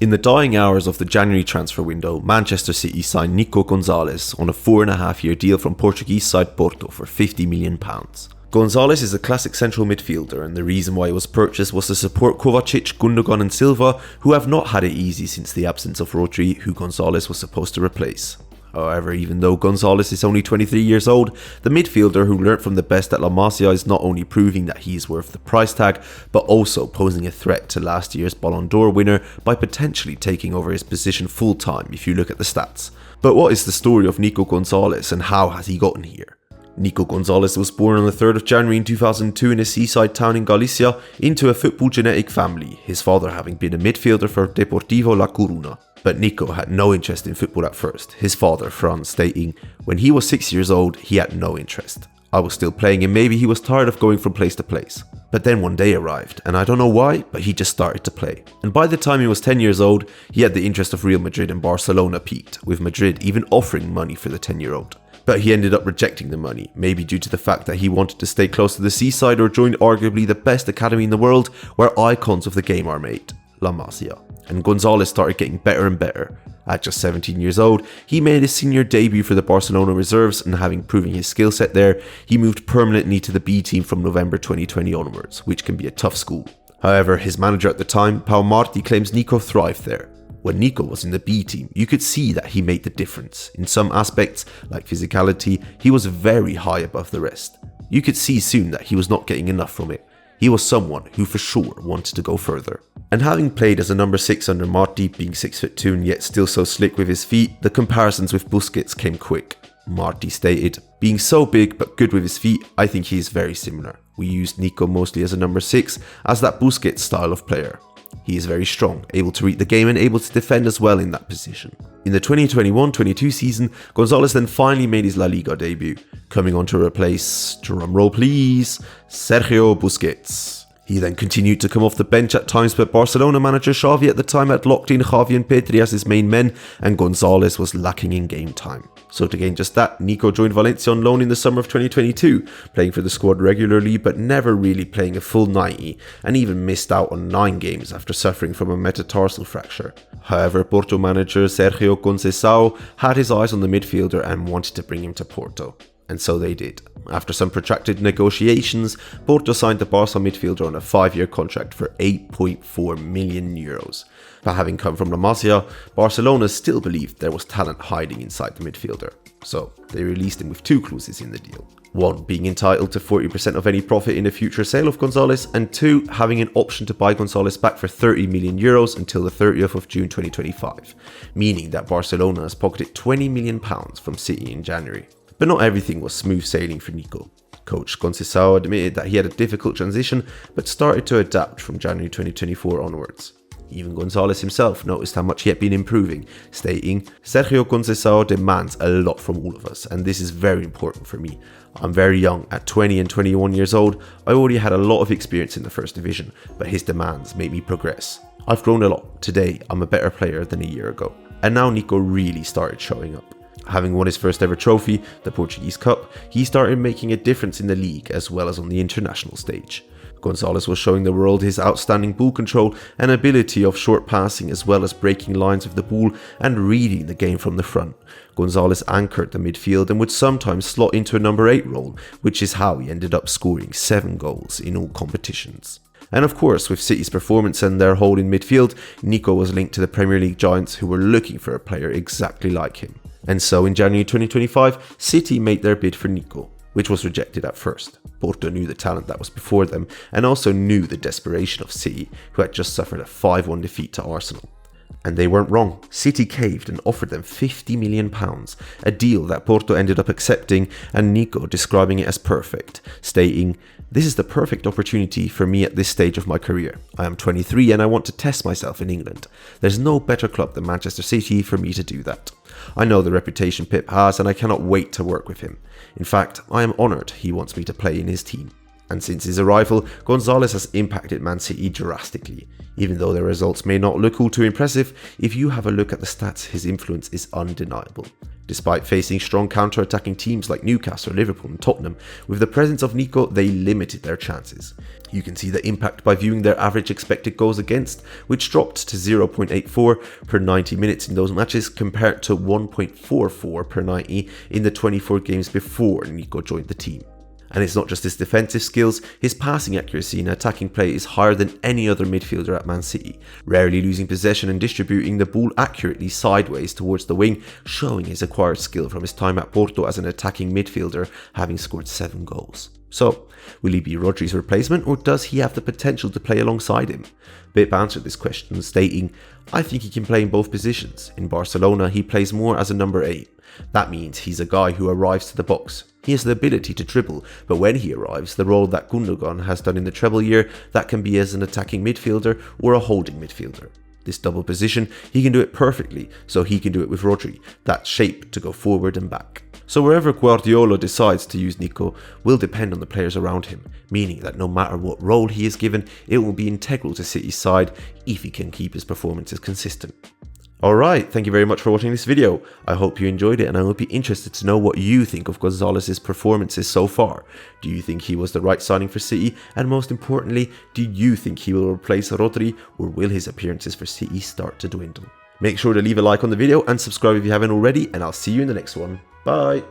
In the dying hours of the January transfer window, Manchester City signed Nico González on a 4.5-year deal from Portuguese side Porto for £50 million. González is a classic central midfielder, and the reason why he was purchased was to support Kovacic, Gundogan and Silva, who have not had it easy since the absence of Rodri, who González was supposed to replace. However, even though González is only 23 years old, the midfielder who learnt from the best at La Masia is not only proving that he is worth the price tag, but also posing a threat to last year's Ballon d'Or winner by potentially taking over his position full time if you look at the stats. But what is the story of Nico González and how has he gotten here? Nico González was born on the 3rd of January in 2002 in a seaside town in Galicia into a football genetic family, his father having been a midfielder for Deportivo La Coruna. But Nico had no interest in football at first, his father Franz stating, "When he was 6 years old, he had no interest. I was still playing and maybe he was tired of going from place to place. But then one day arrived, and I don't know why, but he just started to play. And by the time he was 10 years old, he had the interest of Real Madrid and Barcelona peaked, with Madrid even offering money for the 10-year-old. But he ended up rejecting the money, maybe due to the fact that he wanted to stay close to the seaside or join arguably the best academy in the world where icons of the game are made, La Masia. And González started getting better and better. At just 17 years old, he made his senior debut for the Barcelona reserves, and having proven his skill set there, he moved permanently to the B team from November 2020 onwards, which can be a tough school. However, his manager at the time, Pau Martí, claims Nico thrived there. When Nico was in the B team, you could see that he made the difference. In some aspects, like physicality, he was very high above the rest. You could see soon that he was not getting enough from it. He was someone who for sure wanted to go further. And having played as a number 6 under Martí, being 6'2" and yet still so slick with his feet, the comparisons with Busquets came quick. Martí stated, "Being so big but good with his feet, I think he is very similar. We used Nico mostly as a number 6, as that Busquets style of player. He is very strong, able to read the game and able to defend as well in that position." In the 2021-22 season, González then finally made his La Liga debut, coming on to replace, drumroll please, Sergio Busquets. He then continued to come off the bench at times, but Barcelona manager Xavi at the time had locked in Xavi and Pedri as his main men, and González was lacking in game time. So to gain just that, Nico joined Valencia on loan in the summer of 2022, playing for the squad regularly but never really playing a full 90, and even missed out on 9 games after suffering from a metatarsal fracture. However, Porto manager Sergio Busquets had his eyes on the midfielder and wanted to bring him to Porto. And so they did. After some protracted negotiations, Porto signed the Barca midfielder on a 5-year contract for €8.4 million. But having come from La Masia, Barcelona still believed there was talent hiding inside the midfielder. So they released him with 2 clauses in the deal. 1 being entitled to 40% of any profit in a future sale of González, and 2 having an option to buy González back for €30 million until the 30th of June 2025, meaning that Barcelona has pocketed £20 million from City in January. But not everything was smooth sailing for Nico. Coach Conceição admitted that he had a difficult transition, but started to adapt from January 2024 onwards. Even González himself noticed how much he had been improving, stating, "Sergio Conceição demands a lot from all of us, and this is very important for me. I'm very young, at 20 and 21 years old, I already had a lot of experience in the first division, but his demands made me progress. I've grown a lot. Today, I'm a better player than a year ago." And now Nico really started showing up. Having won his first ever trophy, the Portuguese Cup, he started making a difference in the league as well as on the international stage. González was showing the world his outstanding ball control and ability of short passing, as well as breaking lines with the ball and reading the game from the front. González anchored the midfield and would sometimes slot into a number 8 role, which is how he ended up scoring 7 goals in all competitions. And of course, with City's performance and their hold in midfield, Nico was linked to the Premier League giants who were looking for a player exactly like him. And so in January 2025, City made their bid for Nico, which was rejected at first. Porto knew the talent that was before them and also knew the desperation of City, who had just suffered a 5-1 defeat to Arsenal. And they weren't wrong. City caved and offered them £50 million, a deal that Porto ended up accepting, and Nico describing it as perfect, stating, "This is the perfect opportunity for me at this stage of my career. I am 23 and I want to test myself in England. There's no better club than Manchester City for me to do that. I know the reputation Pep has and I cannot wait to work with him. In fact, I am honoured he wants me to play in his team." And since his arrival, González has impacted Man City drastically. Even though their results may not look all too impressive, if you have a look at the stats, his influence is undeniable. Despite facing strong counter-attacking teams like Newcastle, Liverpool and Tottenham, with the presence of Nico they limited their chances. You can see the impact by viewing their average expected goals against, which dropped to 0.84 per 90 minutes in those matches compared to 1.44 per 90 in the 24 games before Nico joined the team. And it's not just his defensive skills, his passing accuracy and attacking play is higher than any other midfielder at Man City, rarely losing possession and distributing the ball accurately sideways towards the wing, showing his acquired skill from his time at Porto as an attacking midfielder, having scored 7 goals. So, will he be Rodri's replacement, or does he have the potential to play alongside him? Pep answered this question stating, "I think he can play in both positions. In Barcelona he plays more as a number 8. That means he's a guy who arrives to the box. He has the ability to dribble, but when he arrives, the role that Gundogan has done in the treble year, that can be as an attacking midfielder or a holding midfielder. This double position, he can do it perfectly, so he can do it with Rodri, that shape to go forward and back." So wherever Guardiola decides to use Nico will depend on the players around him, meaning that no matter what role he is given, it will be integral to City's side if he can keep his performances consistent. Alright, thank you very much for watching this video. I hope you enjoyed it, and I would be interested to know what you think of Gonzalez's performances so far. Do you think he was the right signing for City? And most importantly, do you think he will replace Rodri, or will his appearances for City start to dwindle? Make sure to leave a like on the video and subscribe if you haven't already, and I'll see you in the next one. Bye!